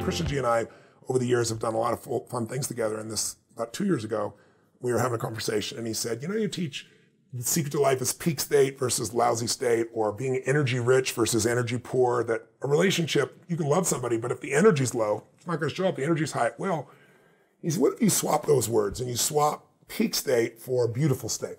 Christian G and I, over the years, have done a lot of fun things together. And this, about 2 years ago, we were having a conversation, and he said, you know, you teach the secret to life is peak state versus lousy state, or being energy rich versus energy poor, that a relationship, you can love somebody, but if the energy's low, it's not going to show up. The energy's high, it will. He said, what if you swap those words and you swap peak state for beautiful state?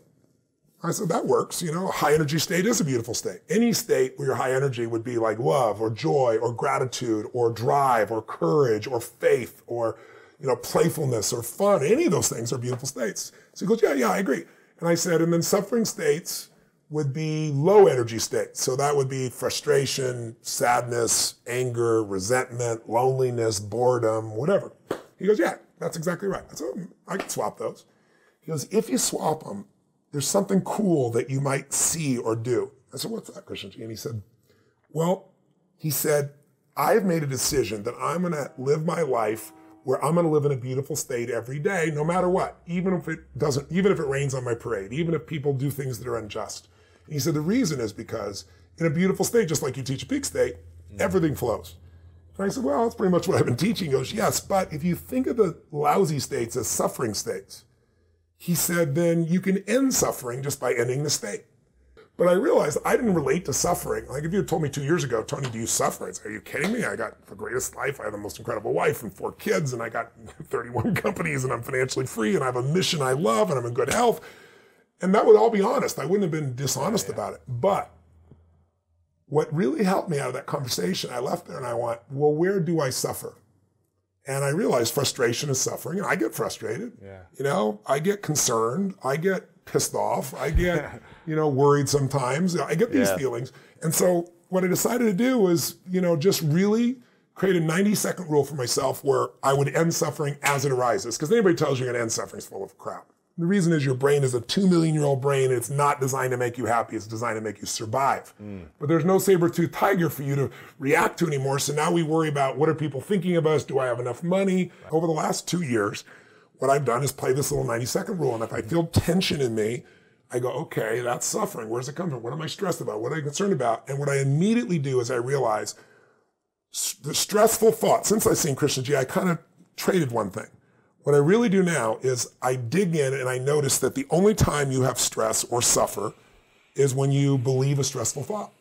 I said, that works. You know, a high energy state is a beautiful state. Any state where your high energy would be like love or joy or gratitude or drive or courage or faith or, you know, playfulness or fun, any of those things are beautiful states. So he goes, yeah, I agree. And I said, and then suffering states would be low energy states. So that would be frustration, sadness, anger, resentment, loneliness, boredom, whatever. He goes, yeah, that's exactly right. I said, I can swap those. He goes, if you swap them, there's something cool that you might see or do. I said, what's that, Christian G? And he said, well, he said, I've made a decision that I'm going to live my life where I'm going to live in a beautiful state every day, no matter what, even if it rains on my parade, even if people do things that are unjust. And he said, the reason is because in a beautiful state, just like you teach a peak state, everything flows. And I said, well, that's pretty much what I've been teaching. He goes, yes, but if you think of the lousy states as suffering states, he said, then you can end suffering just by ending the state. But I realized I didn't relate to suffering. Like if you had told me 2 years ago, Tony, do you suffer? I'd say, are you kidding me? I got the greatest life. I have the most incredible wife and 4 kids, and I got 31 companies, and I'm financially free, and I have a mission I love, and I'm in good health. And that would all be honest. I wouldn't have been dishonest about it. But what really helped me out of that conversation, I left there and I went, well, where do I suffer? And I realized frustration is suffering, and I get frustrated. Yeah. You know, I get concerned. I get pissed off. I get, you know, worried sometimes. I get these feelings. And so what I decided to do was, you know, just really create a 90-second rule for myself where I would end suffering as it arises. Because anybody tells you you're going to end suffering is full of crap. The reason is your brain is a 2 million-year-old brain, and it's not designed to make you happy. It's designed to make you survive. But there's no saber-toothed tiger for you to react to anymore. So now we worry about what are people thinking of us? Do I have enough money? Over the last 2 years, what I've done is play this little 90-second rule. And if I feel tension in me, I go, okay, that's suffering. Where does it come from? What am I stressed about? What am I concerned about? And what I immediately do is I realize the stressful thought. Since I've seen Christian G, I kind of traded one thing. What I really do now is I dig in and I notice that the only time you have stress or suffer is when you believe a stressful thought.